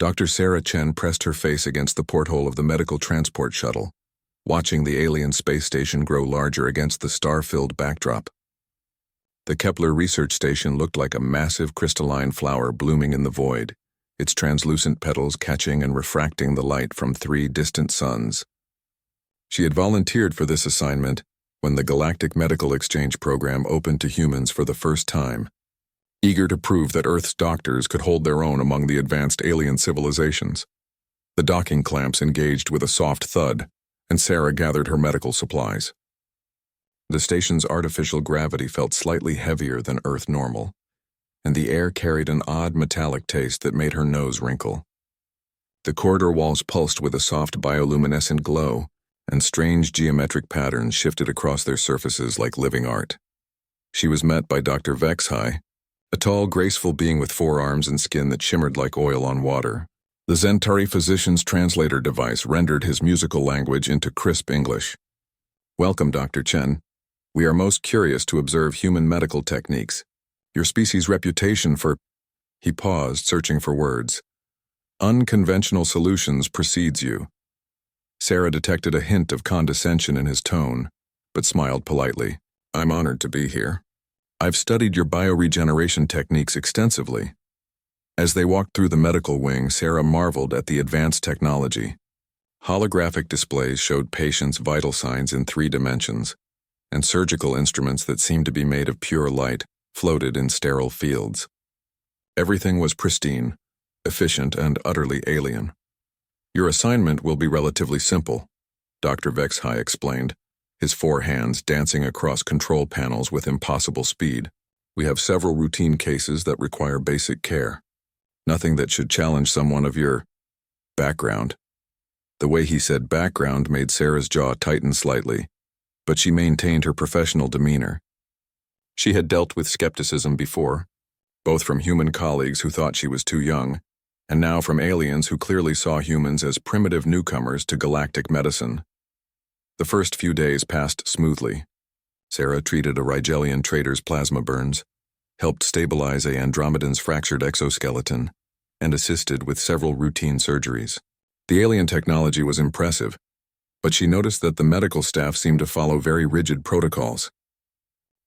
Dr. Sarah Chen pressed her face against the porthole of the medical transport shuttle, watching the alien space station grow larger against the star-filled backdrop. The Kepler research station looked like a massive crystalline flower blooming in the void, its translucent petals catching and refracting the light from 3 distant suns. She had volunteered for this assignment when the Galactic Medical Exchange Program opened to humans for the first time, eager to prove that Earth's doctors could hold their own among the advanced alien civilizations. The docking clamps engaged with a soft thud, and Sarah gathered her medical supplies. The station's artificial gravity felt slightly heavier than Earth normal, and the air carried an odd metallic taste that made her nose wrinkle. The corridor walls pulsed with a soft bioluminescent glow, and strange geometric patterns shifted across their surfaces like living art. She was met by Dr. HFY, a tall, graceful being with 4 arms and skin that shimmered like oil on water. The Zentari physician's translator device rendered his musical language into crisp English. "Welcome, Dr. Chen. We are most curious to observe human medical techniques. Your species' reputation for—" He paused, searching for words. "Unconventional solutions precedes you." Sarah detected a hint of condescension in his tone, but smiled politely. "I'm honored to be here. I've studied your bioregeneration techniques extensively." As they walked through the medical wing, Sarah marveled at the advanced technology. Holographic displays showed patients' vital signs in 3 dimensions, and surgical instruments that seemed to be made of pure light floated in sterile fields. Everything was pristine, efficient, and utterly alien. "Your assignment will be relatively simple," Dr. HFY explained, his 4 hands dancing across control panels with impossible speed. "We have several routine cases that require basic care. Nothing that should challenge someone of your background." The way he said background made Sarah's jaw tighten slightly, but she maintained her professional demeanor. She had dealt with skepticism before, both from human colleagues who thought she was too young, and now from aliens who clearly saw humans as primitive newcomers to galactic medicine. The first few days passed smoothly. Sarah treated a Rigelian trader's plasma burns, helped stabilize a Andromedan's fractured exoskeleton, and assisted with several routine surgeries. The alien technology was impressive, but she noticed that the medical staff seemed to follow very rigid protocols.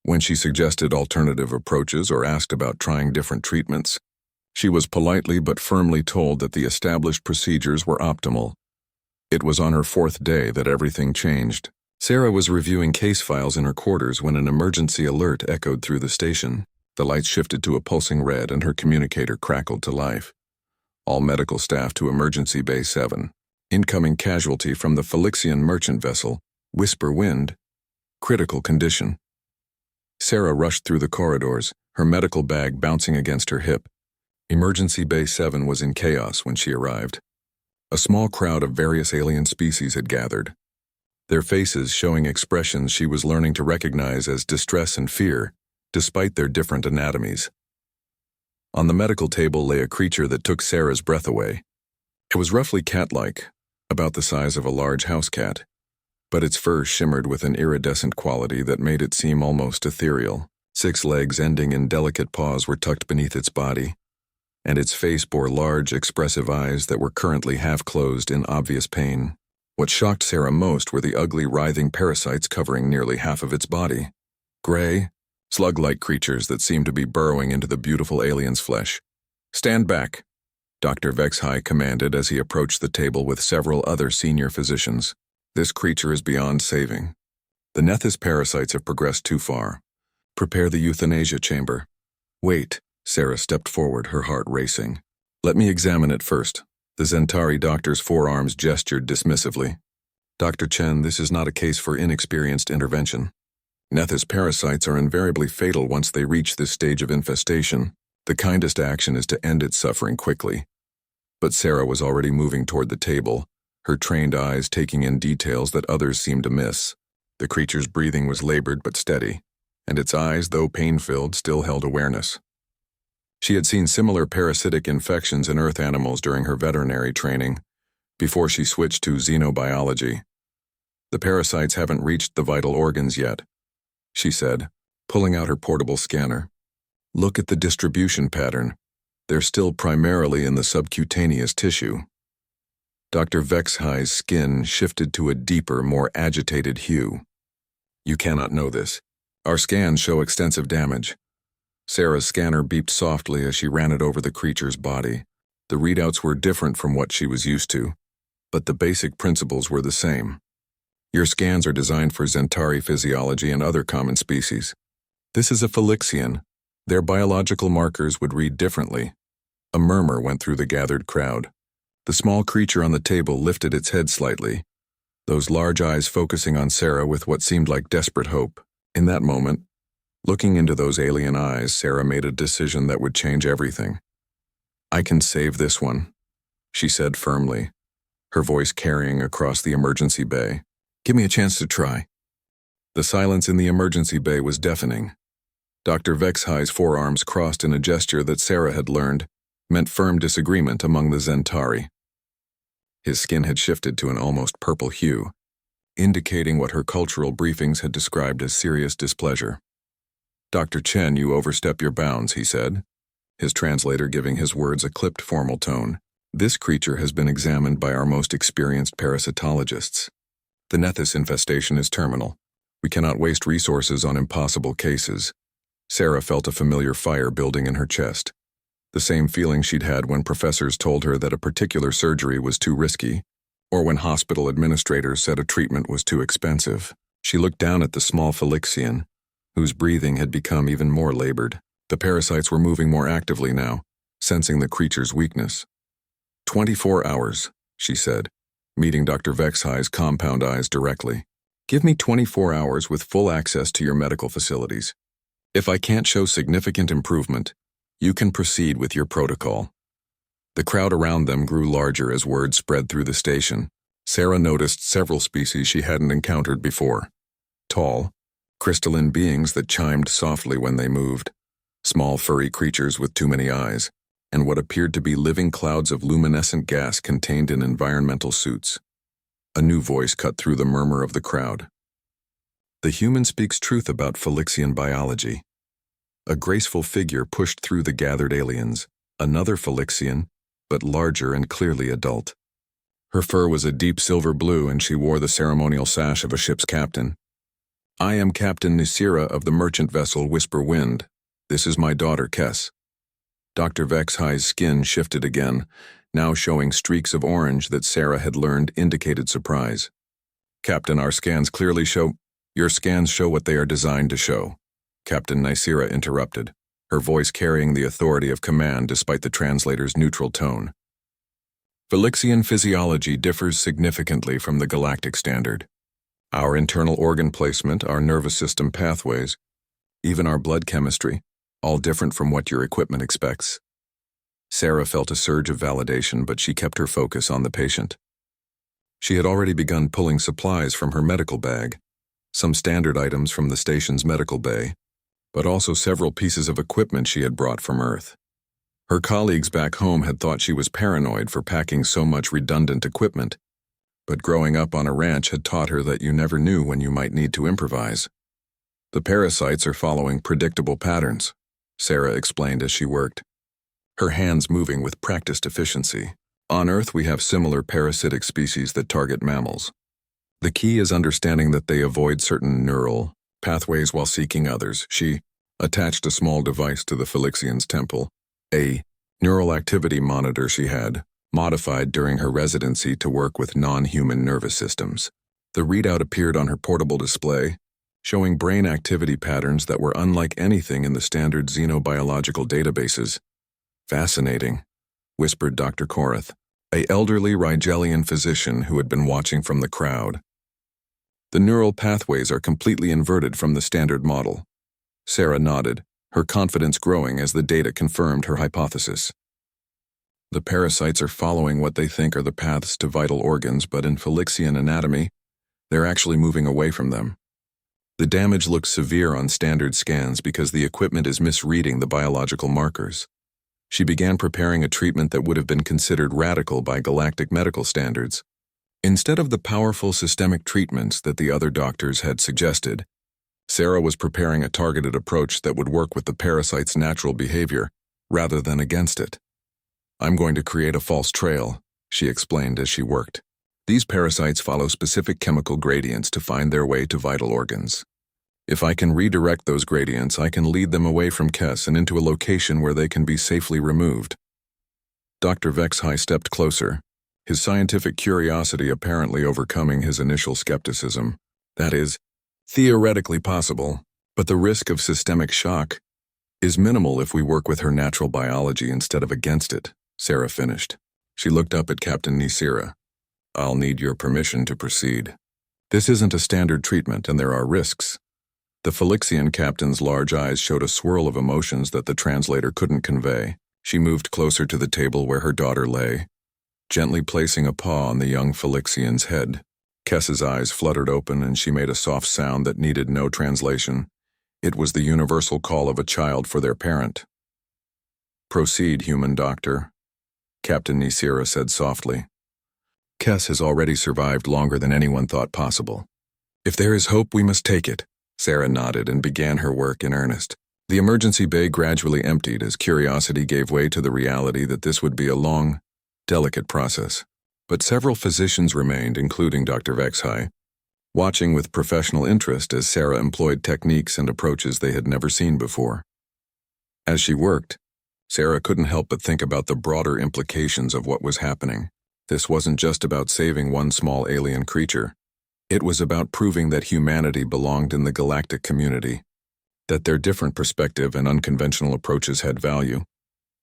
When she suggested alternative approaches or asked about trying different treatments, she was politely but firmly told that the established procedures were optimal. It was on her 4th day that everything changed. Sarah was reviewing case files in her quarters when an emergency alert echoed through the station. The lights shifted to a pulsing red and her communicator crackled to life. "All medical staff to Emergency Bay 7. Incoming casualty from the Felixian merchant vessel, Whisper Wind. Critical condition." Sarah rushed through the corridors, her medical bag bouncing against her hip. Emergency Bay 7 was in chaos when she arrived. A small crowd of various alien species had gathered, their faces showing expressions she was learning to recognize as distress and fear, despite their different anatomies. On the medical table lay a creature that took Sarah's breath away. It was roughly cat-like, about the size of a large house cat, but its fur shimmered with an iridescent quality that made it seem almost ethereal. 6 legs ending in delicate paws were tucked beneath its body, and its face bore large, expressive eyes that were currently half-closed in obvious pain. What shocked Sarah most were the ugly, writhing parasites covering nearly half of its body. Gray, slug-like creatures that seemed to be burrowing into the beautiful alien's flesh. "Stand back," Dr. HFY commanded as he approached the table with several other senior physicians. "This creature is beyond saving. The Nethys parasites have progressed too far. Prepare the euthanasia chamber." "Wait." Sarah stepped forward, her heart racing. "Let me examine it first." The Zentari doctor's 4 arms gestured dismissively. "Dr. Chen, this is not a case for inexperienced intervention. Nethys parasites are invariably fatal once they reach this stage of infestation. The kindest action is to end its suffering quickly." But Sarah was already moving toward the table, her trained eyes taking in details that others seemed to miss. The creature's breathing was labored but steady, and its eyes, though pain-filled, still held awareness. She had seen similar parasitic infections in Earth animals during her veterinary training, before she switched to xenobiology. "The parasites haven't reached the vital organs yet," she said, pulling out her portable scanner. "Look at the distribution pattern. They're still primarily in the subcutaneous tissue. Dr. Vexhai's skin shifted to a deeper, more agitated hue. You cannot know this. Our scans show extensive damage. Sarah's scanner beeped softly as she ran it over the creature's body. The readouts were different from what she was used to, but the basic principles were the same. Your scans are designed for Zentari physiology and other common species. This is a Phylixian. Their biological markers would read differently. A murmur went through the gathered crowd. The small creature on the table lifted its head slightly, those large eyes focusing on Sarah with what seemed like desperate hope. In that moment, looking into those alien eyes, Sarah made a decision that would change everything. "I can save this one," she said firmly, her voice carrying across the emergency bay. "Give me a chance to try." The silence in the emergency bay was deafening. Dr. Vexhai's forearms crossed in a gesture that Sarah had learned meant firm disagreement among the Zentari. His skin had shifted to an almost purple hue, indicating what her cultural briefings had described as serious displeasure. "Dr. Chen, you overstep your bounds," he said, his translator giving his words a clipped formal tone. "This creature has been examined by our most experienced parasitologists. The Nethys infestation is terminal. We cannot waste resources on impossible cases." Sarah felt a familiar fire building in her chest, the same feeling she'd had when professors told her that a particular surgery was too risky, or when hospital administrators said a treatment was too expensive. She looked down at the small Phylixian, whose breathing had become even more labored. The parasites were moving more actively now, sensing the creature's weakness. 24 hours, she said, meeting Dr. Vexhai's compound eyes directly. "Give me 24 hours with full access to your medical facilities. If I can't show significant improvement, you can proceed with your protocol." The crowd around them grew larger as word spread through the station. Sarah noticed several species she hadn't encountered before. Tall, crystalline beings that chimed softly when they moved. Small furry creatures with too many eyes, and what appeared to be living clouds of luminescent gas contained in environmental suits. A new voice cut through the murmur of the crowd. "The human speaks truth about Phylixian biology." A graceful figure pushed through the gathered aliens, another Phylixian, but larger and clearly adult. Her fur was a deep silver blue and she wore the ceremonial sash of a ship's captain. "I am Captain Nisira of the merchant vessel Whisper Wind. This is my daughter, Kess." Dr. Vexhai's skin shifted again, now showing streaks of orange that Sarah had learned indicated surprise. "Captain, our scans clearly show—" "Your scans show what they are designed to show," Captain Nisira interrupted, her voice carrying the authority of command despite the translator's neutral tone. "Phylixian physiology differs significantly from the galactic standard. Our internal organ placement, our nervous system pathways, even our blood chemistry, all different from what your equipment expects." Sarah felt a surge of validation, but she kept her focus on the patient. She had already begun pulling supplies from her medical bag, some standard items from the station's medical bay, but also several pieces of equipment she had brought from Earth. Her colleagues back home had thought she was paranoid for packing so much redundant equipment, but growing up on a ranch had taught her that you never knew when you might need to improvise. "The parasites are following predictable patterns," Sarah explained as she worked, her hands moving with practiced efficiency. "On Earth we have similar parasitic species that target mammals. The key is understanding that they avoid certain neural pathways while seeking others." She attached a small device to the Phylixian's temple, a neural activity monitor she had modified during her residency to work with non-human nervous systems. The readout appeared on her portable display, showing brain activity patterns that were unlike anything in the standard xenobiological databases. "Fascinating," whispered Dr. Korath, an elderly Rigelian physician who had been watching from the crowd. "The neural pathways are completely inverted from the standard model." Sarah nodded, her confidence growing as the data confirmed her hypothesis. "The parasites are following what they think are the paths to vital organs, but in Phylixian anatomy, they're actually moving away from them. The damage looks severe on standard scans because the equipment is misreading the biological markers." She began preparing a treatment that would have been considered radical by galactic medical standards. Instead of the powerful systemic treatments that the other doctors had suggested, Sarah was preparing a targeted approach that would work with the parasite's natural behavior rather than against it. I'm going to create a false trail, she explained as she worked. These parasites follow specific chemical gradients to find their way to vital organs. If I can redirect those gradients, I can lead them away from Kess and into a location where they can be safely removed. Dr. Vexhai stepped closer, his scientific curiosity apparently overcoming his initial skepticism. That is, theoretically possible, but the risk of systemic shock is minimal if we work with her natural biology instead of against it, Sarah finished. She looked up at Captain Nisira. I'll need your permission to proceed. This isn't a standard treatment and there are risks. The Phylixian captain's large eyes showed a swirl of emotions that the translator couldn't convey. She moved closer to the table where her daughter lay, gently placing a paw on the young Phylixian's head. Kess's eyes fluttered open and she made a soft sound that needed no translation. It was the universal call of a child for their parent. Proceed, human doctor, Captain Nisira said softly. Kess has already survived longer than anyone thought possible. If there is hope, we must take it. Sarah nodded and began her work in earnest. The emergency bay gradually emptied as curiosity gave way to the reality that this would be a long, delicate process. But several physicians remained, including Dr. Vexhai, watching with professional interest as Sarah employed techniques and approaches they had never seen before. As she worked, Sarah couldn't help but think about the broader implications of what was happening. This wasn't just about saving one small alien creature. It was about proving that humanity belonged in the galactic community, that their different perspective and unconventional approaches had value.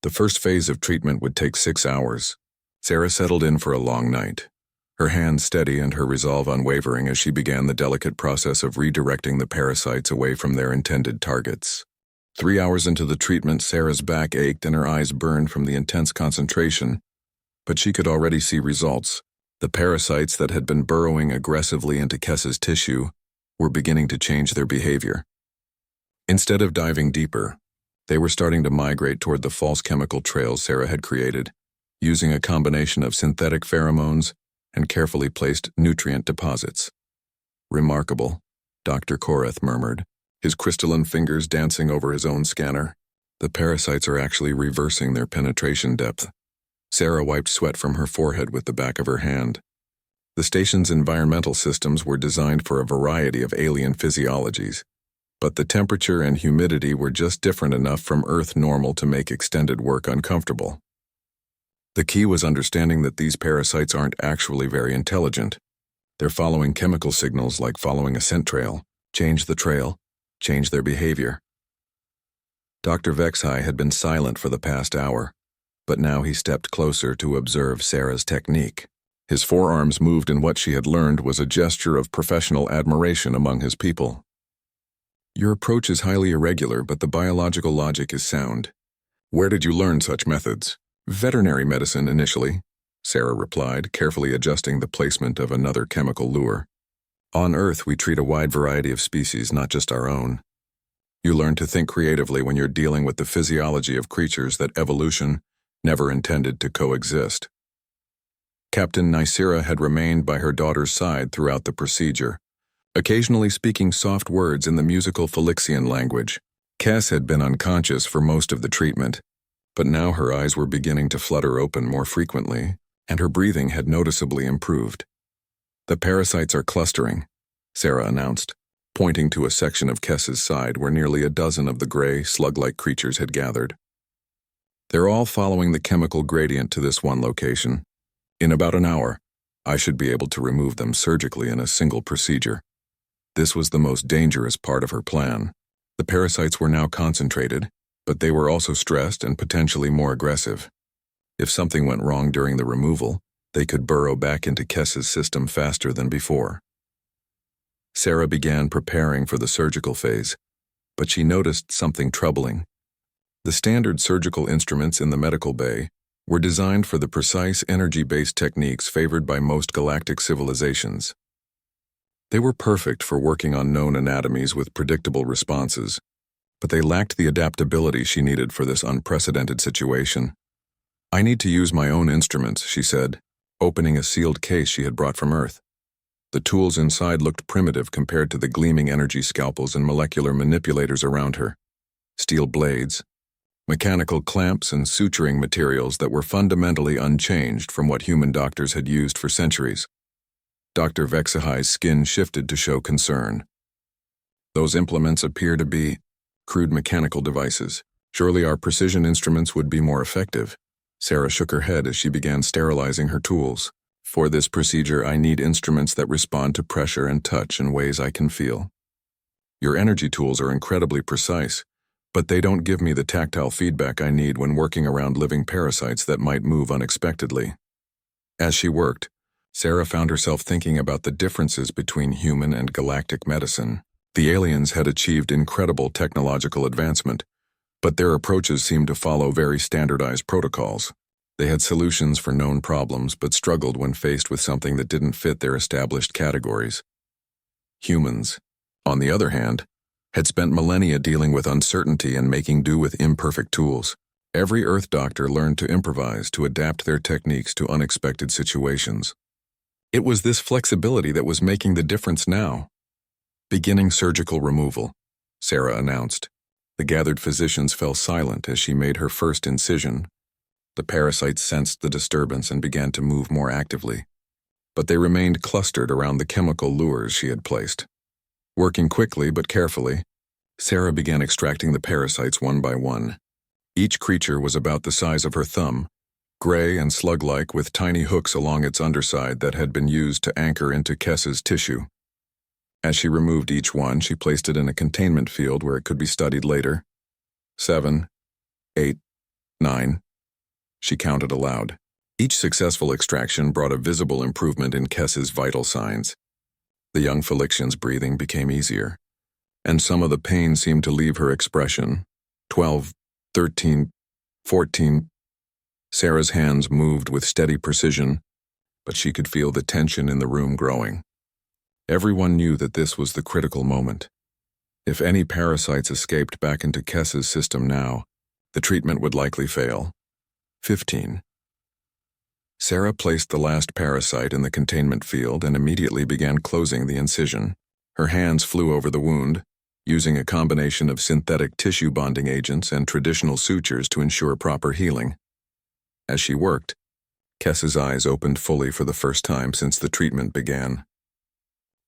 The first phase of treatment would take 6 hours. Sarah settled in for a long night, her hands steady and her resolve unwavering as she began the delicate process of redirecting the parasites away from their intended targets. 3 hours into the treatment, Sarah's back ached and her eyes burned from the intense concentration, but she could already see results. The parasites that had been burrowing aggressively into Kess's tissue were beginning to change their behavior. Instead of diving deeper, they were starting to migrate toward the false chemical trails Sarah had created, using a combination of synthetic pheromones and carefully placed nutrient deposits. Remarkable, Dr. Korath murmured, his crystalline fingers dancing over his own scanner. The parasites are actually reversing their penetration depth. Sarah wiped sweat from her forehead with the back of her hand. The station's environmental systems were designed for a variety of alien physiologies, but the temperature and humidity were just different enough from Earth normal to make extended work uncomfortable. The key was understanding that these parasites aren't actually very intelligent. They're following chemical signals like following a scent trail. Change the trail, change their behavior. Dr. Vexhai had been silent for the past hour, but now he stepped closer to observe Sarah's technique. His forearms moved in what she had learned was a gesture of professional admiration among his people. Your approach is highly irregular, but the biological logic is sound. Where did you learn such methods? Veterinary medicine initially, Sarah replied, carefully adjusting the placement of another chemical lure. On Earth, we treat a wide variety of species, not just our own. You learn to think creatively when you're dealing with the physiology of creatures that evolution never intended to coexist. Captain Nisira had remained by her daughter's side throughout the procedure, occasionally speaking soft words in the musical Phylixian language. Kess had been unconscious for most of the treatment, but now her eyes were beginning to flutter open more frequently, and her breathing had noticeably improved. The parasites are clustering, Sarah announced, pointing to a section of Kess's side where nearly a dozen of the gray, slug-like creatures had gathered. They're all following the chemical gradient to this one location. In about an hour, I should be able to remove them surgically in a single procedure. This was the most dangerous part of her plan. The parasites were now concentrated, but they were also stressed and potentially more aggressive. If something went wrong during the removal, they could burrow back into Kess's system faster than before. Sarah began preparing for the surgical phase, but she noticed something troubling. The standard surgical instruments in the medical bay were designed for the precise energy-based techniques favored by most galactic civilizations. They were perfect for working on known anatomies with predictable responses, but they lacked the adaptability she needed for this unprecedented situation. I need to use my own instruments, she said, opening a sealed case she had brought from Earth. The tools inside looked primitive compared to the gleaming energy scalpels and molecular manipulators around her. Steel blades, mechanical clamps and suturing materials that were fundamentally unchanged from what human doctors had used for centuries. Dr. Vexahai's skin shifted to show concern. Those implements appear to be crude mechanical devices. Surely our precision instruments would be more effective. Sarah shook her head as she began sterilizing her tools. For this procedure, I need instruments that respond to pressure and touch in ways I can feel. Your energy tools are incredibly precise, but they don't give me the tactile feedback I need when working around living parasites that might move unexpectedly. As she worked, Sarah found herself thinking about the differences between human and galactic medicine. The aliens had achieved incredible technological advancement, but their approaches seemed to follow very standardized protocols. They had solutions for known problems but struggled when faced with something that didn't fit their established categories. Humans, on the other hand, had spent millennia dealing with uncertainty and making do with imperfect tools. Every Earth doctor learned to improvise, to adapt their techniques to unexpected situations. It was this flexibility that was making the difference now. Beginning surgical removal, Sarah announced. The gathered physicians fell silent as she made her first incision. The parasites sensed the disturbance and began to move more actively, but they remained clustered around the chemical lures she had placed. Working quickly but carefully, Sarah began extracting the parasites one by one. Each creature was about the size of her thumb, gray and slug-like with tiny hooks along its underside that had been used to anchor into Kess's tissue. As she removed each one, she placed it in a containment field where it could be studied later. 7, 8, 9. She counted aloud. Each successful extraction brought a visible improvement in Kess's vital signs. The young Felician's breathing became easier, and some of the pain seemed to leave her expression. 12, 13, 14. Sarah's hands moved with steady precision, but she could feel the tension in the room growing. Everyone knew that this was the critical moment. If any parasites escaped back into Kess's system now, the treatment would likely fail. 15. Sarah placed the last parasite in the containment field and immediately began closing the incision. Her hands flew over the wound, using a combination of synthetic tissue bonding agents and traditional sutures to ensure proper healing. As she worked, Kess's eyes opened fully for the first time since the treatment began.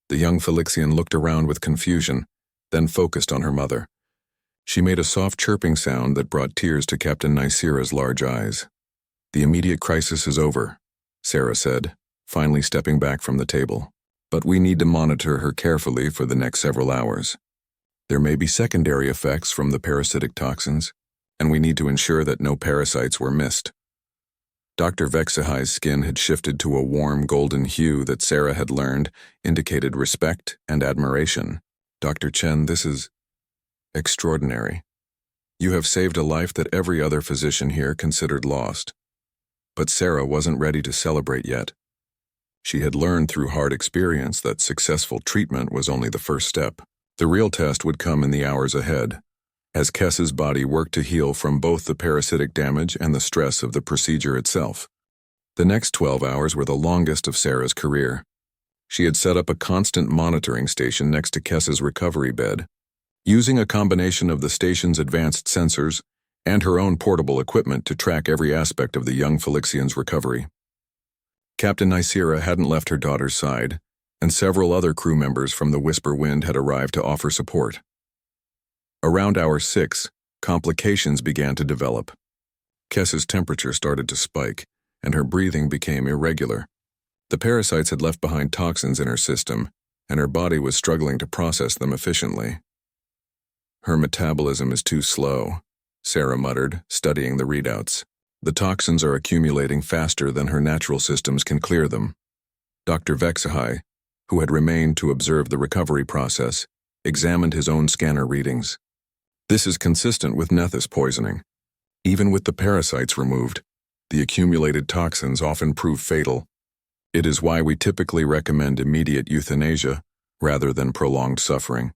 The young Felixian looked around with confusion, then focused on her mother. She made a soft chirping sound that brought tears to Captain Nicera's large eyes. The immediate crisis is over, Sarah said, finally stepping back from the table. But we need to monitor her carefully for the next several hours. There may be secondary effects from the parasitic toxins, and we need to ensure that no parasites were missed. Dr. Vexahai's skin had shifted to a warm golden hue that Sarah had learned indicated respect and admiration. Dr. Chen, this is extraordinary. You have saved a life that every other physician here considered lost. But Sarah wasn't ready to celebrate yet. She had learned through hard experience that successful treatment was only the first step. The real test would come in the hours ahead, as Kess's body worked to heal from both the parasitic damage and the stress of the procedure itself. The next 12 hours were the longest of Sarah's career. She had set up a constant monitoring station next to Kess's recovery bed. Using a combination of the station's advanced sensors and her own portable equipment to track every aspect of the young Felixian's recovery. Captain Nicera hadn't left her daughter's side, and several other crew members from the Whisper Wind had arrived to offer support. Around hour 6, complications began to develop. Kess's temperature started to spike, and her breathing became irregular. The parasites had left behind toxins in her system, and her body was struggling to process them efficiently. Her metabolism is too slow, Sarah muttered, studying the readouts. The toxins are accumulating faster than her natural systems can clear them. Dr. Vexahai, who had remained to observe the recovery process, examined his own scanner readings. This is consistent with Nethys poisoning. Even with the parasites removed, the accumulated toxins often prove fatal. It is why we typically recommend immediate euthanasia rather than prolonged suffering.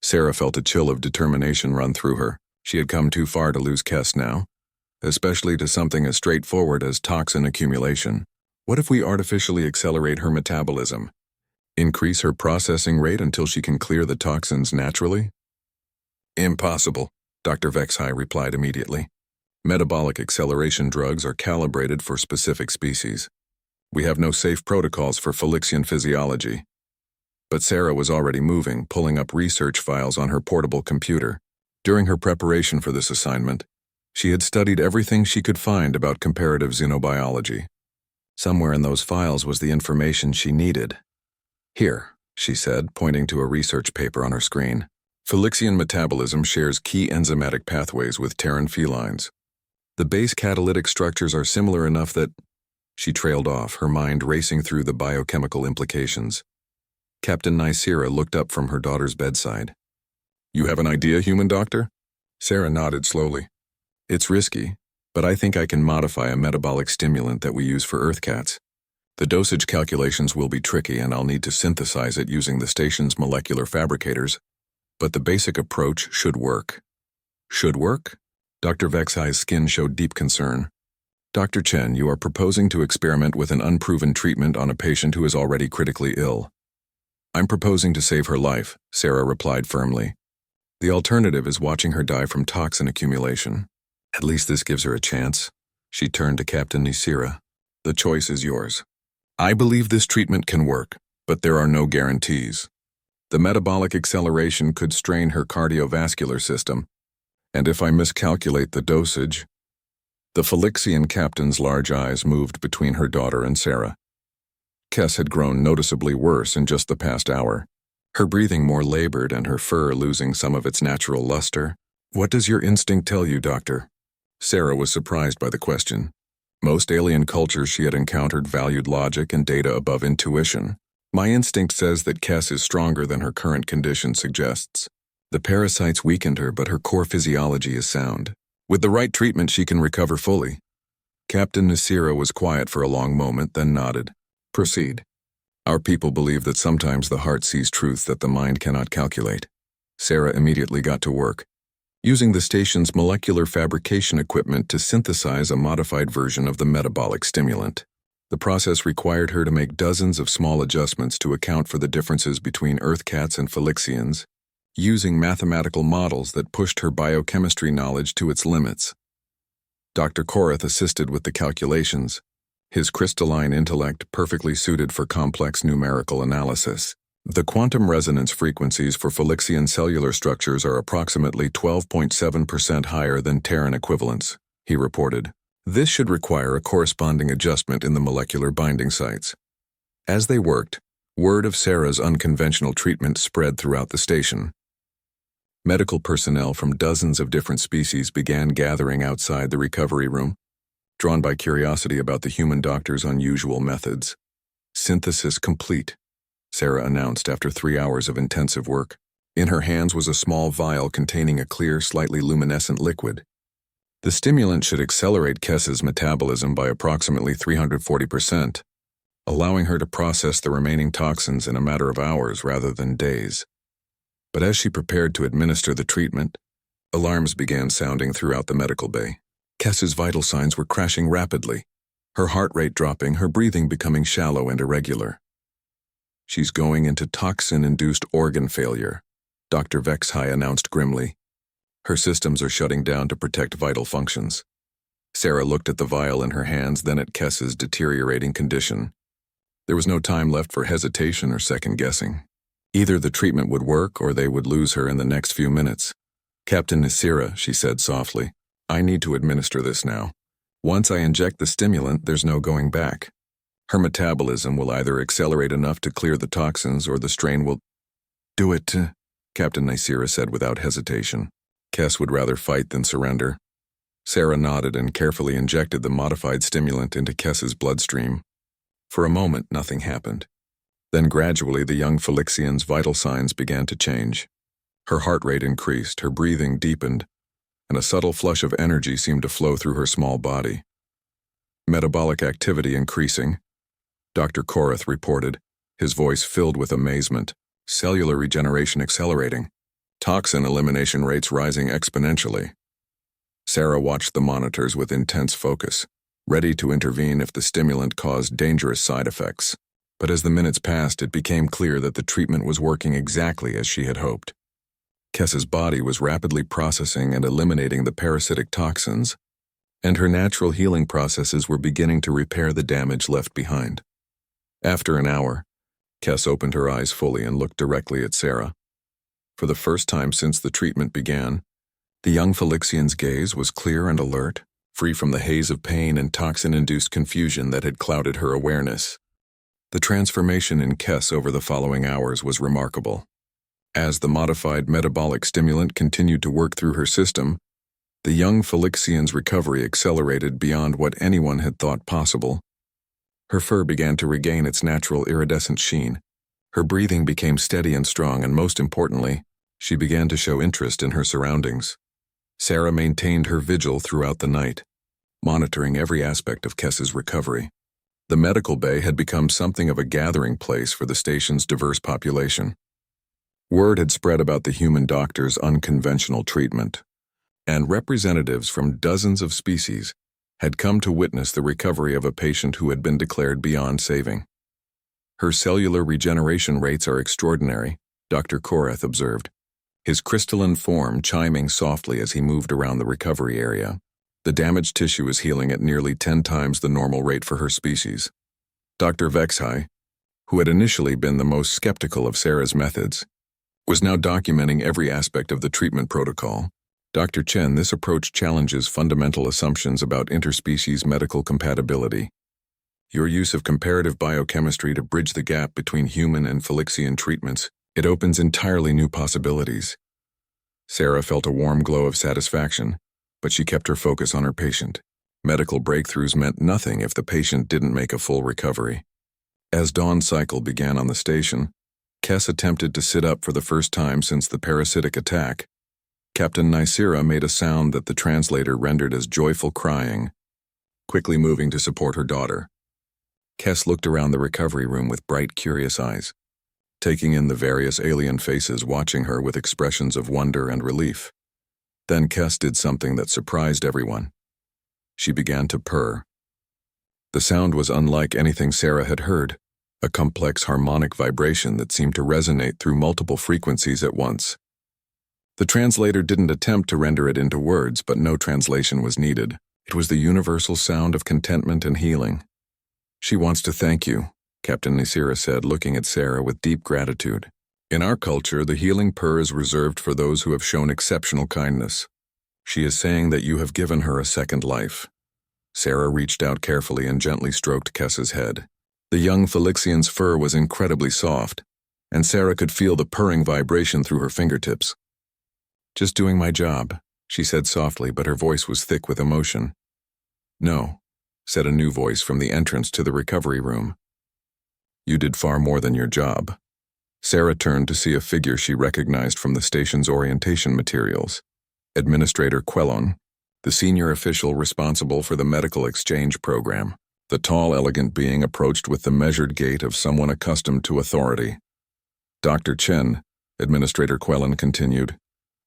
Sarah felt a chill of determination run through her. She had come too far to lose Kess now, especially to something as straightforward as toxin accumulation. What if we artificially accelerate her metabolism? Increase her processing rate until she can clear the toxins naturally? Impossible, Dr. Vexhai replied immediately. Metabolic acceleration drugs are calibrated for specific species. We have no safe protocols for Felixian physiology. But Sarah was already moving, pulling up research files on her portable computer. During her preparation for this assignment, she had studied everything she could find about comparative xenobiology. Somewhere in those files was the information she needed. Here, she said, pointing to a research paper on her screen. Felixian metabolism shares key enzymatic pathways with Terran felines. The base catalytic structures are similar enough that... She trailed off, her mind racing through the biochemical implications. Captain Nicira looked up from her daughter's bedside. You have an idea, human doctor? Sarah nodded slowly. It's risky, but I think I can modify a metabolic stimulant that we use for Earth cats. The dosage calculations will be tricky and I'll need to synthesize it using the station's molecular fabricators, but the basic approach should work. Should work? Dr. Vexhai's skin showed deep concern. Dr. Chen, you are proposing to experiment with an unproven treatment on a patient who is already critically ill. I'm proposing to save her life, Sarah replied firmly. The alternative is watching her die from toxin accumulation. At least this gives her a chance. She turned to Captain Nicira. The choice is yours. I believe this treatment can work, but there are no guarantees. The metabolic acceleration could strain her cardiovascular system, and if I miscalculate the dosage... The Felixian captain's large eyes moved between her daughter and Sarah. Kess had grown noticeably worse in just the past hour, her breathing more labored and her fur losing some of its natural luster. What does your instinct tell you, Doctor? Sarah was surprised by the question. Most alien cultures she had encountered valued logic and data above intuition. My instinct says that Kess is stronger than her current condition suggests. The parasites weakened her, but her core physiology is sound. With the right treatment, she can recover fully. Captain Nicira was quiet for a long moment, then nodded. Proceed. Our people believe that sometimes the heart sees truth that the mind cannot calculate. Sarah immediately got to work, using the station's molecular fabrication equipment to synthesize a modified version of the metabolic stimulant. The process required her to make dozens of small adjustments to account for the differences between Earth cats and Felixians, using mathematical models that pushed her biochemistry knowledge to its limits. Dr. Korath assisted with the calculations, his crystalline intellect perfectly suited for complex numerical analysis. The quantum resonance frequencies for Felixian cellular structures are approximately 12.7% higher than Terran equivalents, he reported. This should require a corresponding adjustment in the molecular binding sites. As they worked, word of Sarah's unconventional treatment spread throughout the station. Medical personnel from dozens of different species began gathering outside the recovery room, drawn by curiosity about the human doctor's unusual methods. Synthesis complete, Sarah announced after 3 hours of intensive work. In her hands was a small vial containing a clear, slightly luminescent liquid. The stimulant should accelerate Kess's metabolism by approximately 340%, allowing her to process the remaining toxins in a matter of hours rather than days. But as she prepared to administer the treatment, alarms began sounding throughout the medical bay. Kess's vital signs were crashing rapidly, her heart rate dropping, her breathing becoming shallow and irregular. She's going into toxin-induced organ failure, Dr. Vexhai announced grimly. Her systems are shutting down to protect vital functions. Sarah looked at the vial in her hands, then at Kess's deteriorating condition. There was no time left for hesitation or second-guessing. Either the treatment would work or they would lose her in the next few minutes. Captain Nicira, she said softly, I need to administer this now. Once I inject the stimulant, there's no going back. Her metabolism will either accelerate enough to clear the toxins or the strain will... Do it, Captain Nicira said without hesitation. Kess would rather fight than surrender. Sarah nodded and carefully injected the modified stimulant into Kess's bloodstream. For a moment, nothing happened. Then gradually the young Felixian's vital signs began to change. Her heart rate increased, her breathing deepened, and a subtle flush of energy seemed to flow through her small body. Metabolic activity increasing, Dr. Korath reported, his voice filled with amazement. Cellular regeneration accelerating. Toxin elimination rates rising exponentially. Sarah watched the monitors with intense focus, ready to intervene if the stimulant caused dangerous side effects. But as the minutes passed, it became clear that the treatment was working exactly as she had hoped. Kess's body was rapidly processing and eliminating the parasitic toxins, and her natural healing processes were beginning to repair the damage left behind. After an hour, Kess opened her eyes fully and looked directly at Sarah. For the first time since the treatment began, the young Felixian's gaze was clear and alert, free from the haze of pain and toxin-induced confusion that had clouded her awareness. The transformation in Kess over the following hours was remarkable. As the modified metabolic stimulant continued to work through her system, the young Felixian's recovery accelerated beyond what anyone had thought possible. Her fur began to regain its natural iridescent sheen. Her breathing became steady and strong, and most importantly, she began to show interest in her surroundings. Sarah maintained her vigil throughout the night, monitoring every aspect of Kess's recovery. The medical bay had become something of a gathering place for the station's diverse population. Word had spread about the human doctor's unconventional treatment, and representatives from dozens of species had come to witness the recovery of a patient who had been declared beyond saving. Her cellular regeneration rates are extraordinary, Dr. Korath observed, his crystalline form chiming softly as he moved around the recovery area. The damaged tissue is healing at nearly 10 times the normal rate for her species. Dr. Vexhai, who had initially been the most skeptical of Sarah's methods, was now documenting every aspect of the treatment protocol. Dr. Chen, this approach challenges fundamental assumptions about interspecies medical compatibility. Your use of comparative biochemistry to bridge the gap between human and Felixian treatments, it opens entirely new possibilities. Sarah felt a warm glow of satisfaction, but she kept her focus on her patient. Medical breakthroughs meant nothing if the patient didn't make a full recovery. As dawn cycle began on the station, Kess attempted to sit up for the first time since the parasitic attack. Captain Nysera made a sound that the translator rendered as joyful crying, quickly moving to support her daughter. Kess looked around the recovery room with bright, curious eyes, taking in the various alien faces watching her with expressions of wonder and relief. Then Kess did something that surprised everyone. She began to purr. The sound was unlike anything Sarah had heard, a complex harmonic vibration that seemed to resonate through multiple frequencies at once. The translator didn't attempt to render it into words, but no translation was needed. It was the universal sound of contentment and healing. "She wants to thank you," Captain Nysera said, looking at Sarah with deep gratitude. "In our culture, the healing purr is reserved for those who have shown exceptional kindness. She is saying that you have given her a second life." Sarah reached out carefully and gently stroked Kess's head. The young Felixian's fur was incredibly soft, and Sarah could feel the purring vibration through her fingertips. "Just doing my job," she said softly, but her voice was thick with emotion. "No," said a new voice from the entrance to the recovery room. "You did far more than your job." Sarah turned to see a figure she recognized from the station's orientation materials. Administrator Quellon, the senior official responsible for the medical exchange program. The tall, elegant being approached with the measured gait of someone accustomed to authority. "Dr. Chen," Administrator Quellon continued,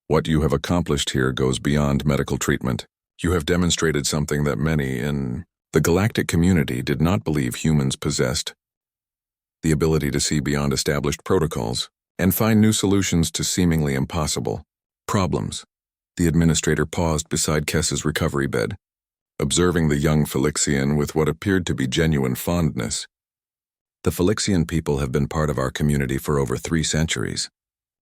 "what you have accomplished here goes beyond medical treatment. You have demonstrated something that many in the galactic community did not believe humans possessed: the ability to see beyond established protocols and find new solutions to seemingly impossible problems." The administrator paused beside Kess's recovery bed, observing the young Felixian with what appeared to be genuine fondness. "The Felixian people have been part of our community for over 3 centuries.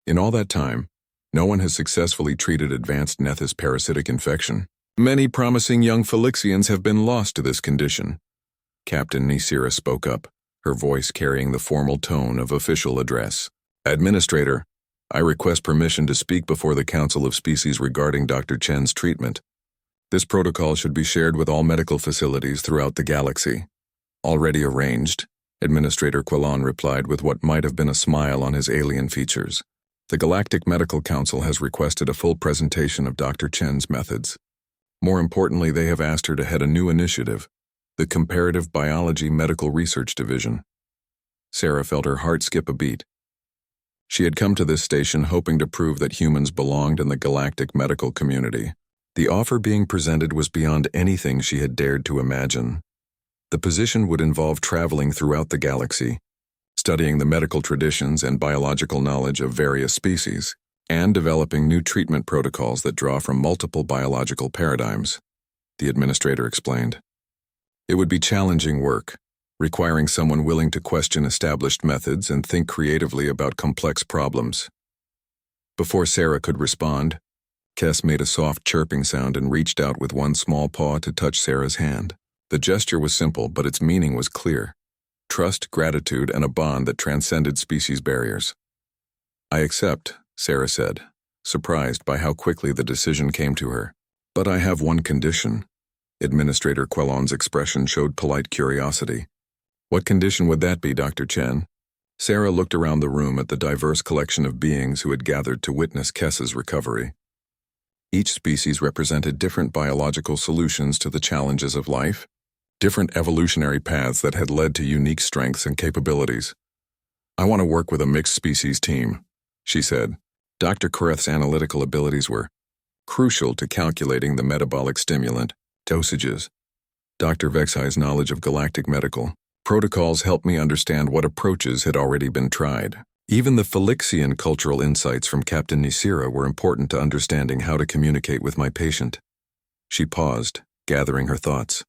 In all that time, no one has successfully treated advanced Nethys parasitic infection. Many promising young Felixians have been lost to this condition." Captain Nysera spoke up, her voice carrying the formal tone of official address. "Administrator, I request permission to speak before the Council of Species regarding Dr. Chen's treatment. This protocol should be shared with all medical facilities throughout the galaxy." "Already arranged," Administrator Quellon replied with what might have been a smile on his alien features. "The Galactic Medical Council has requested a full presentation of Dr. Chen's methods. More importantly, they have asked her to head a new initiative, the Comparative Biology Medical Research Division." Sarah felt her heart skip a beat. She had come to this station hoping to prove that humans belonged in the galactic medical community. The offer being presented was beyond anything she had dared to imagine. The position would involve traveling throughout the galaxy, studying the medical traditions and biological knowledge of various species, and developing new treatment protocols that draw from multiple biological paradigms, the administrator explained. It would be challenging work, requiring someone willing to question established methods and think creatively about complex problems. Before Sarah could respond, Kes made a soft chirping sound and reached out with one small paw to touch Sarah's hand. The gesture was simple, but its meaning was clear. Trust, gratitude, and a bond that transcended species barriers. "I accept," Sarah said, surprised by how quickly the decision came to her. "But I have one condition." Administrator Quellon's expression showed polite curiosity. "What condition would that be, Dr. Chen?" Sarah looked around the room at the diverse collection of beings who had gathered to witness Kes's recovery. Each species represented different biological solutions to the challenges of life, different evolutionary paths that had led to unique strengths and capabilities. "I want to work with a mixed species team," she said. Dr. Koreth's analytical abilities were crucial to calculating the metabolic stimulant dosages. Dr. Vexai's knowledge of galactic medical protocols helped me understand what approaches had already been tried. Even the Felixian cultural insights from Captain Nisira were important to understanding how to communicate with my patient. She paused, gathering her thoughts.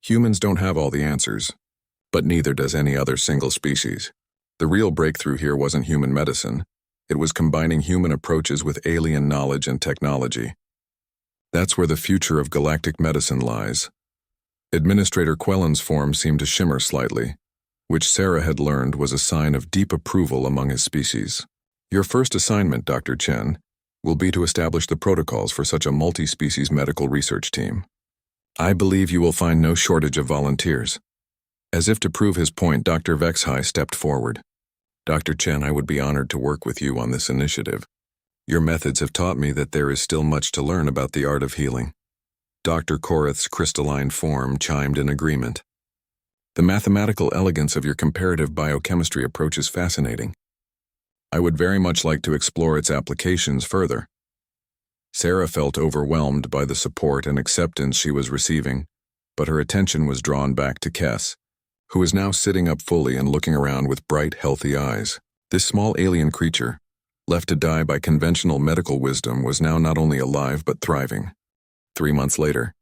"Humans don't have all the answers, but neither does any other single species. The real breakthrough here wasn't human medicine. It was combining human approaches with alien knowledge and technology. That's where the future of galactic medicine lies." Administrator Quellon's form seemed to shimmer slightly, which Sarah had learned was a sign of deep approval among his species. "Your first assignment, Dr. Chen, will be to establish the protocols for such a multi-species medical research team. I believe you will find no shortage of volunteers." As if to prove his point, Dr. Vexai stepped forward. "Dr. Chen, I would be honored to work with you on this initiative. Your methods have taught me that there is still much to learn about the art of healing." Dr. Koreth's crystalline form chimed in agreement. "The mathematical elegance of your comparative biochemistry approach is fascinating. I would very much like to explore its applications further." Sarah felt overwhelmed by the support and acceptance she was receiving, but her attention was drawn back to Kes, who was now sitting up fully and looking around with bright, healthy eyes. This small alien creature, left to die by conventional medical wisdom, was now not only alive but thriving. 3 months later,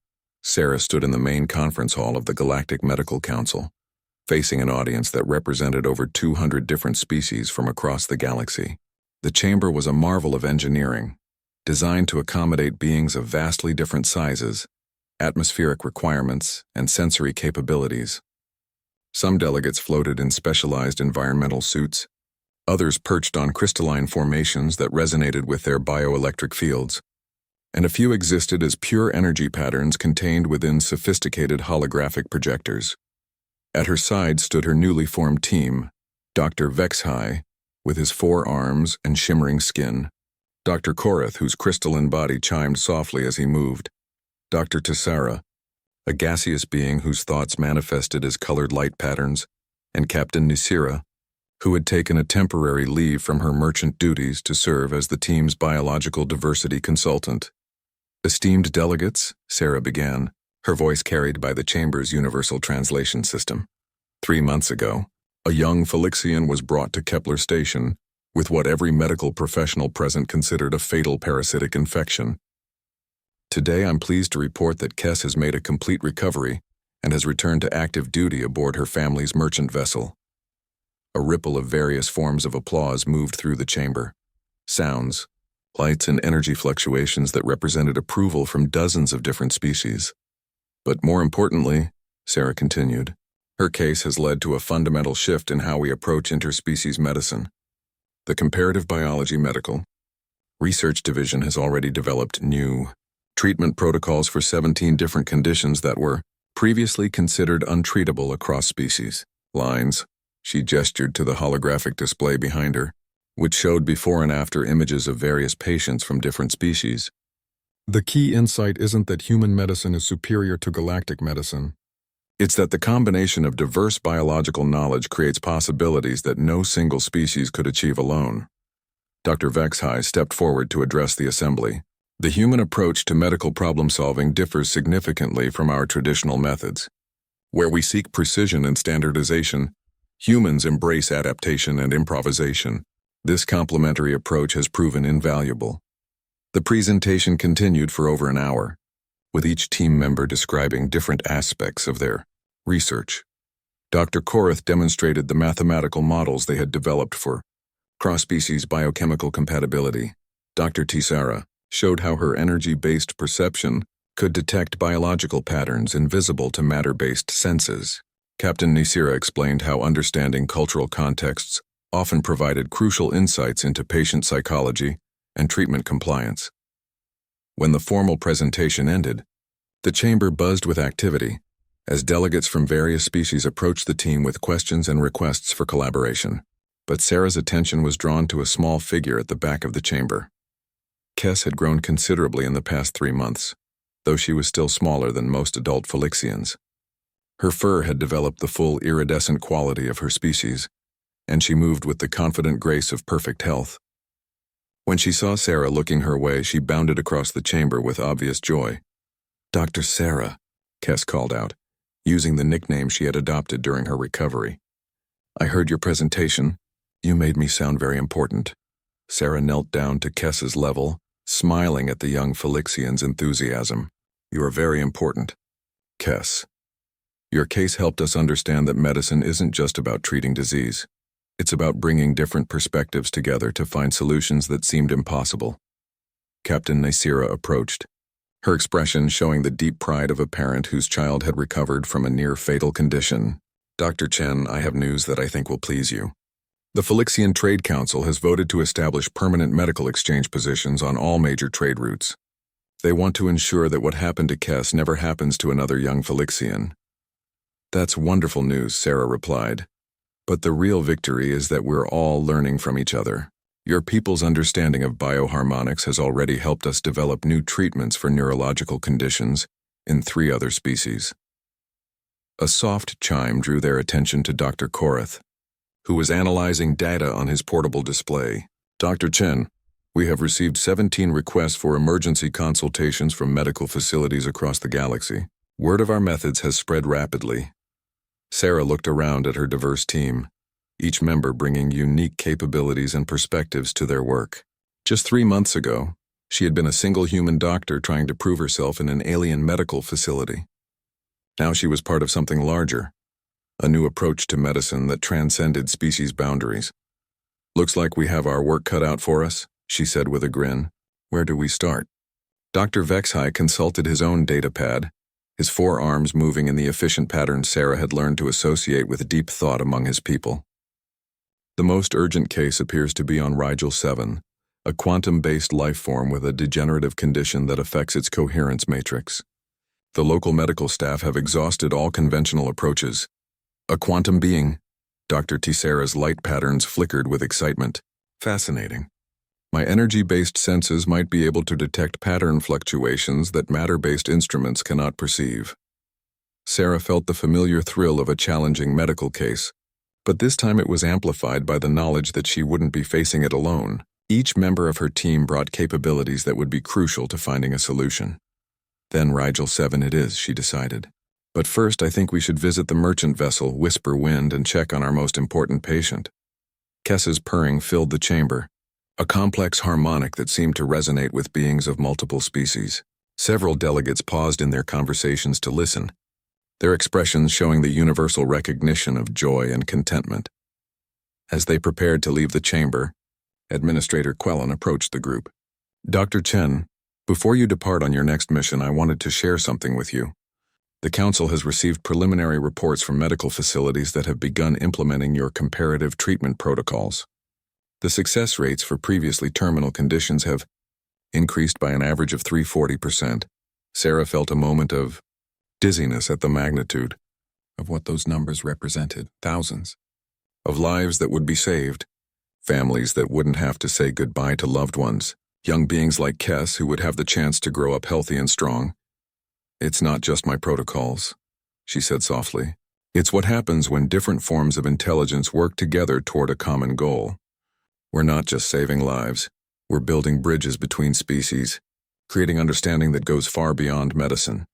Sarah stood in the main conference hall of the Galactic Medical Council, facing an audience that represented over 200 different species from across the galaxy. The chamber was a marvel of engineering, designed to accommodate beings of vastly different sizes, atmospheric requirements, and sensory capabilities. Some delegates floated in specialized environmental suits, others perched on crystalline formations that resonated with their bioelectric fields, and a few existed as pure energy patterns contained within sophisticated holographic projectors. At her side stood her newly formed team, Dr. Vexai, with his 4 arms and shimmering skin, Dr. Koreth, whose crystalline body chimed softly as he moved, Dr. Tessara, a gaseous being whose thoughts manifested as colored light patterns, and Captain Nisira, who had taken a temporary leave from her merchant duties to serve as the team's biological diversity consultant. "Esteemed delegates," Sarah began, her voice carried by the chamber's universal translation system. 3 months ago, a young Felixian was brought to Kepler Station with what every medical professional present considered a fatal parasitic infection. Today I'm pleased to report that Kes has made a complete recovery and has returned to active duty aboard her family's merchant vessel. A ripple of various forms of applause moved through the chamber. Sounds, lights, and energy fluctuations that represented approval from dozens of different species. "But more importantly," Sarah continued, "her case has led to a fundamental shift in how we approach interspecies medicine. The Comparative Biology Medical Research Division has already developed new treatment protocols for 17 different conditions that were previously considered untreatable across species. Lines," she gestured to the holographic display behind her, which showed before and after images of various patients from different species. "The key insight isn't that human medicine is superior to galactic medicine. It's that the combination of diverse biological knowledge creates possibilities that no single species could achieve alone." Dr. Vexai stepped forward to address the assembly. "The human approach to medical problem-solving differs significantly from our traditional methods. Where we seek precision and standardization, humans embrace adaptation and improvisation. This complementary approach has proven invaluable. The presentation continued for over an hour, with each team member describing different aspects of their research. Dr. Korath demonstrated the mathematical models they had developed for cross-species biochemical compatibility. Dr. Tisara showed how her energy-based perception could detect biological patterns invisible to matter-based senses. Captain Nisira explained how understanding cultural contexts often provided crucial insights into patient psychology and treatment compliance. When the formal presentation ended, the chamber buzzed with activity as delegates from various species approached the team with questions and requests for collaboration. But Sarah's attention was drawn to a small figure at the back of the chamber. Kess had grown considerably in the past 3 months, though she was still smaller than most adult Phylixians. Her fur had developed the full iridescent quality of her species, and she moved with the confident grace of perfect health. When she saw Sarah looking her way, she bounded across the chamber with obvious joy. "Dr. Sarah," Kess called out, using the nickname she had adopted during her recovery. "I heard your presentation. You made me sound very important." Sarah knelt down to Kess's level, smiling at the young Phylixian's enthusiasm. "You are very important, Kess. Your case helped us understand that medicine isn't just about treating disease. It's about bringing different perspectives together to find solutions that seemed impossible." Captain Nisira approached, her expression showing the deep pride of a parent whose child had recovered from a near-fatal condition. "Dr. Chen, I have news that I think will please you. The Phylixian Trade Council has voted to establish permanent medical exchange positions on all major trade routes. They want to ensure that what happened to Kess never happens to another young Phylixian." "That's wonderful news," Sarah replied. "But the real victory is that we're all learning from each other. Your people's understanding of bioharmonics has already helped us develop new treatments for neurological conditions in 3 other species." A soft chime drew their attention to Dr. Korath, who was analyzing data on his portable display. "Dr. Chen, we have received 17 requests for emergency consultations from medical facilities across the galaxy. Word of our methods has spread rapidly." Sarah looked around at her diverse team, each member bringing unique capabilities and perspectives to their work. Just 3 months ago, she had been a single human doctor trying to prove herself in an alien medical facility. Now she was part of something larger, a new approach to medicine that transcended species boundaries. "Looks like we have our work cut out for us," she said with a grin. "Where do we start?" Dr. Vexhai consulted his own datapad, his 4 arms moving in the efficient pattern Sarah had learned to associate with deep thought among his people. "The most urgent case appears to be on Rigel 7, a quantum-based life form with a degenerative condition that affects its coherence matrix. The local medical staff have exhausted all conventional approaches. A quantum being." Dr. Tisera's light patterns flickered with excitement. "Fascinating. My energy-based senses might be able to detect pattern fluctuations that matter-based instruments cannot perceive." Sarah felt the familiar thrill of a challenging medical case, but this time it was amplified by the knowledge that she wouldn't be facing it alone. Each member of her team brought capabilities that would be crucial to finding a solution. "Then Rigel 7 it is," she decided. "But first I think we should visit the merchant vessel, Whisper Wind, and check on our most important patient." Kess's purring filled the chamber, a complex harmonic that seemed to resonate with beings of multiple species. Several delegates paused in their conversations to listen, their expressions showing the universal recognition of joy and contentment. As they prepared to leave the chamber, Administrator Quellen approached the group. "Dr. Chen, before you depart on your next mission, I wanted to share something with you. The Council has received preliminary reports from medical facilities that have begun implementing your comparative treatment protocols. The success rates for previously terminal conditions have increased by an average of 340%. Sarah felt a moment of dizziness at the magnitude of what those numbers represented. Thousands of lives that would be saved, families that wouldn't have to say goodbye to loved ones, young beings like Kess who would have the chance to grow up healthy and strong. "It's not just my protocols," she said softly. "It's what happens when different forms of intelligence work together toward a common goal. We're not just saving lives, we're building bridges between species, creating understanding that goes far beyond medicine."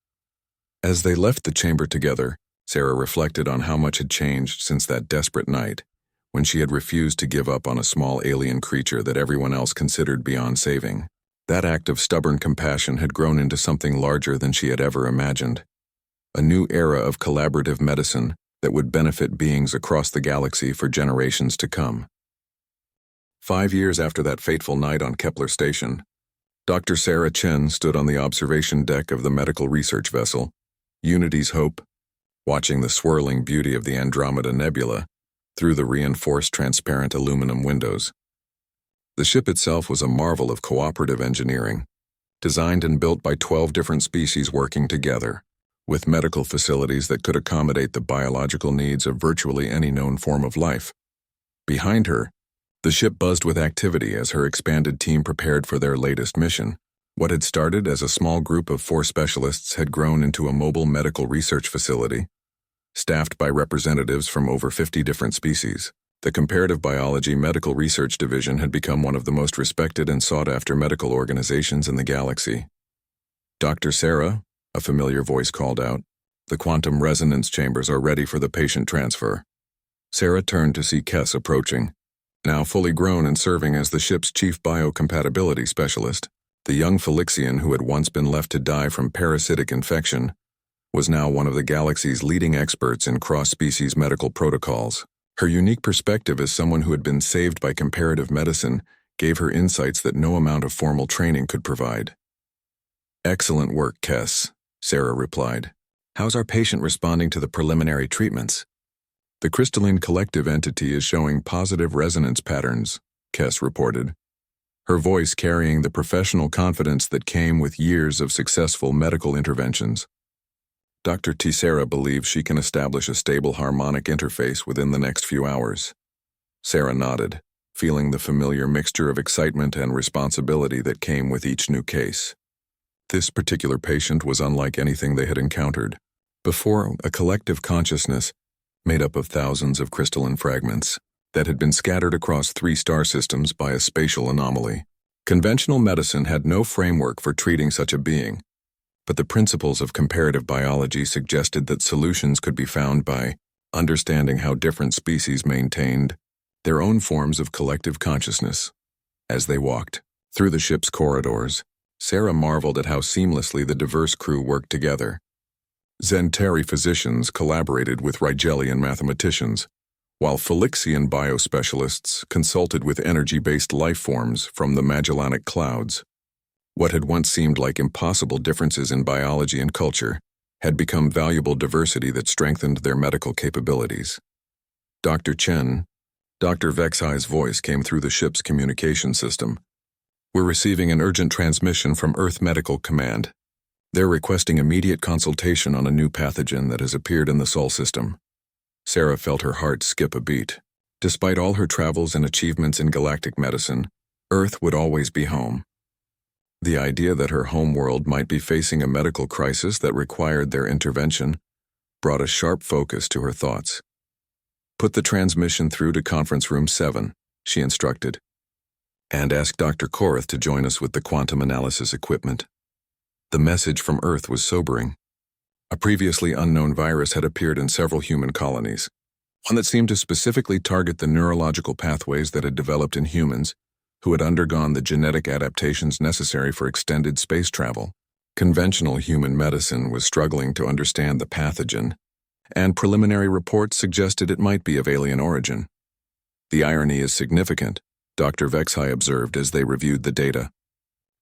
As they left the chamber together, Sarah reflected on how much had changed since that desperate night, when she had refused to give up on a small alien creature that everyone else considered beyond saving. That act of stubborn compassion had grown into something larger than she had ever imagined. A new era of collaborative medicine that would benefit beings across the galaxy for generations to come. 5 years after that fateful night on Kepler Station, Dr. Sarah Chen stood on the observation deck of the medical research vessel, Unity's Hope, watching the swirling beauty of the Andromeda Nebula through the reinforced transparent aluminum windows. The ship itself was a marvel of cooperative engineering, designed and built by 12 different species working together, with medical facilities that could accommodate the biological needs of virtually any known form of life. Behind her, the ship buzzed with activity as her expanded team prepared for their latest mission. What had started as a small group of 4 specialists had grown into a mobile medical research facility, staffed by representatives from over 50 different species. The Comparative Biology Medical Research Division had become one of the most respected and sought-after medical organizations in the galaxy. "Dr. Sarah," a familiar voice called out, "the quantum resonance chambers are ready for the patient transfer." Sarah turned to see Kess approaching, now fully grown and serving as the ship's chief biocompatibility specialist. The young Felixian, who had once been left to die from parasitic infection, was now one of the galaxy's leading experts in cross-species medical protocols. Her unique perspective as someone who had been saved by comparative medicine gave her insights that no amount of formal training could provide. "Excellent work, Kess," Sarah replied. "How's our patient responding to the preliminary treatments?" "The crystalline collective entity is showing positive resonance patterns," Kess reported, her voice carrying the professional confidence that came with years of successful medical interventions. "Dr. Sarah believes she can establish a stable harmonic interface within the next few hours." Sarah nodded, feeling the familiar mixture of excitement and responsibility that came with each new case. This particular patient was unlike anything they had encountered before, a collective consciousness made up of thousands of crystalline fragments that had been scattered across 3 star systems by a spatial anomaly. Conventional medicine had no framework for treating such a being, but the principles of comparative biology suggested that solutions could be found by understanding how different species maintained their own forms of collective consciousness. As they walked through the ship's corridors, Sarah marveled at how seamlessly the diverse crew worked together. Zentari physicians collaborated with Rigelian mathematicians, while Felixian biospecialists consulted with energy-based life forms from the Magellanic Clouds. What had once seemed like impossible differences in biology and culture had become valuable diversity that strengthened their medical capabilities. "Dr. Chen," Dr. Vexai's voice came through the ship's communication system. "We're receiving an urgent transmission from Earth Medical Command. They're requesting immediate consultation on a new pathogen that has appeared in the Sol system." Sarah felt her heart skip a beat. Despite all her travels and achievements in galactic medicine, Earth would always be home. The idea that her homeworld might be facing a medical crisis that required their intervention brought a sharp focus to her thoughts. "Put the transmission through to conference room 7, she instructed, "and ask Dr. Korath to join us with the quantum analysis equipment." The message from Earth was sobering. A previously unknown virus had appeared in several human colonies, one that seemed to specifically target the neurological pathways that had developed in humans who had undergone the genetic adaptations necessary for extended space travel. Conventional human medicine was struggling to understand the pathogen, and preliminary reports suggested it might be of alien origin. "The irony is significant," Dr. Vexai observed as they reviewed the data.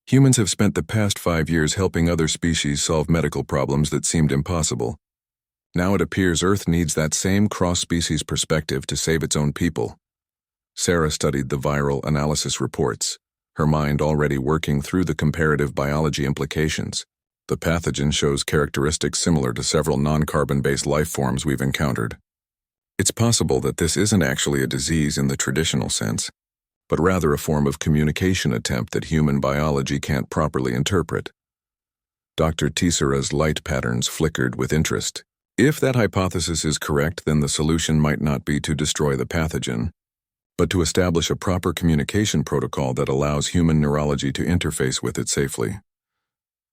"Humans have spent the past 5 years helping other species solve medical problems that seemed impossible. Now it appears Earth needs that same cross-species perspective to save its own people." Sarah studied the viral analysis reports, her mind already working through the comparative biology implications. "The pathogen shows characteristics similar to several non-carbon-based life forms we've encountered. It's possible that this isn't actually a disease in the traditional sense, but rather a form of communication attempt that human biology can't properly interpret." Dr. Tisera's light patterns flickered with interest. If that hypothesis is correct, then the solution might not be to destroy the pathogen, but to establish a proper communication protocol that allows human neurology to interface with it safely.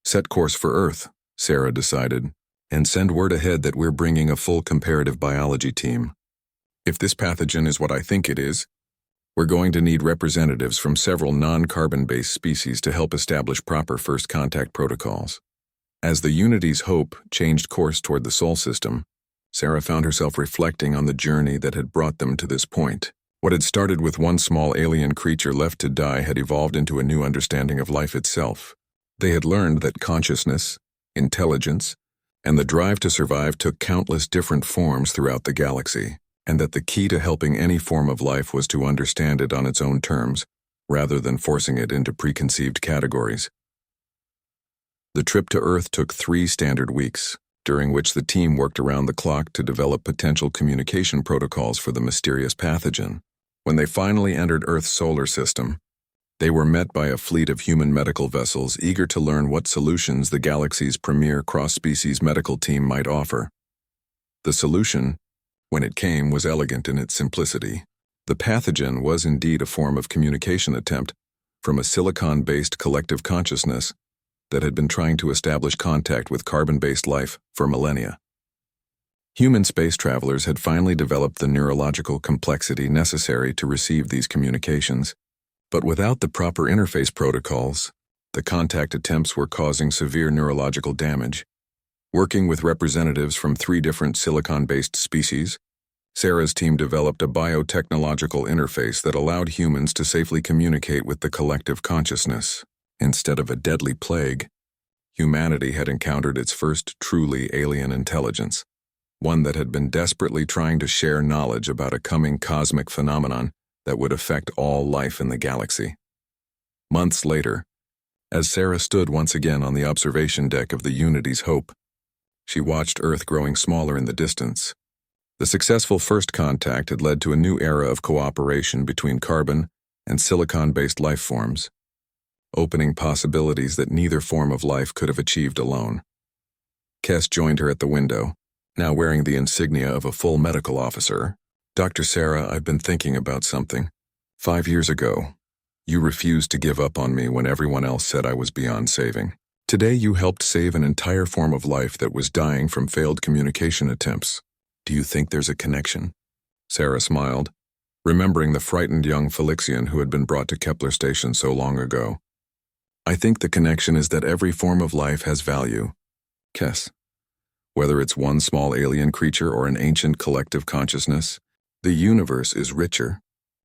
"Set course for Earth," Sarah decided, "and send word ahead that we're bringing a full comparative biology team." If this pathogen is what I think it is, we're going to need representatives from several non-carbon-based species to help establish proper first contact protocols. As the Unity's hope changed course toward the Sol system, Sarah found herself reflecting on the journey that had brought them to this point. What had started with one small alien creature left to die had evolved into a new understanding of life itself. They had learned that consciousness, intelligence, and the drive to survive took countless different forms throughout the galaxy, and that the key to helping any form of life was to understand it on its own terms, rather than forcing it into preconceived categories. The trip to Earth took 3 standard weeks, during which the team worked around the clock to develop potential communication protocols for the mysterious pathogen. When they finally entered Earth's solar system, they were met by a fleet of human medical vessels eager to learn what solutions the galaxy's premier cross-species medical team might offer. The solution, when it came, was elegant in its simplicity. The pathogen was indeed a form of communication attempt from a silicon-based collective consciousness that had been trying to establish contact with carbon-based life for millennia. Human space travelers had finally developed the neurological complexity necessary to receive these communications, but without the proper interface protocols, the contact attempts were causing severe neurological damage. Working with representatives from 3 different silicon-based species, Sarah's team developed a biotechnological interface that allowed humans to safely communicate with the collective consciousness. Instead of a deadly plague, humanity had encountered its first truly alien intelligence, one that had been desperately trying to share knowledge about a coming cosmic phenomenon that would affect all life in the galaxy. Months later, as Sarah stood once again on the observation deck of the Unity's Hope, she watched Earth growing smaller in the distance. The successful first contact had led to a new era of cooperation between carbon and silicon-based life forms, opening possibilities that neither form of life could have achieved alone. Kess joined her at the window, now wearing the insignia of a full medical officer. "Dr. Sarah, I've been thinking about something. 5 years ago, you refused to give up on me when everyone else said I was beyond saving. Today you helped save an entire form of life that was dying from failed communication attempts. Do you think there's a connection?" Sarah smiled, remembering the frightened young Felixian who had been brought to Kepler Station so long ago. "I think the connection is that every form of life has value, Kess. Whether it's one small alien creature or an ancient collective consciousness, the universe is richer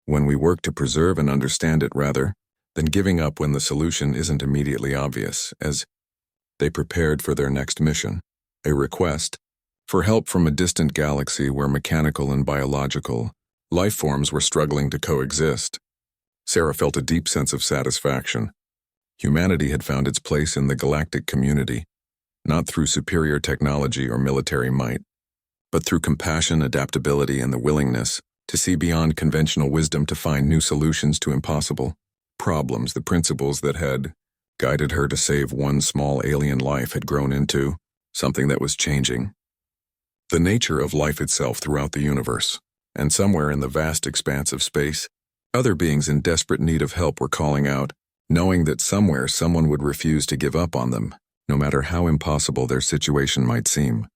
when we work to preserve and understand it rather than giving up when the solution isn't immediately obvious." As they prepared for their next mission, a request for help from a distant galaxy where mechanical and biological life forms were struggling to coexist, Sarah felt a deep sense of satisfaction. Humanity had found its place in the galactic community, not through superior technology or military might, but through compassion, adaptability, and the willingness to see beyond conventional wisdom to find new solutions to impossible problems. The principles that had guided her to save one small alien life had grown into something that was changing the nature of life itself throughout the universe. And somewhere in the vast expanse of space, other beings in desperate need of help were calling out, knowing that somewhere someone would refuse to give up on them, no matter how impossible their situation might seem.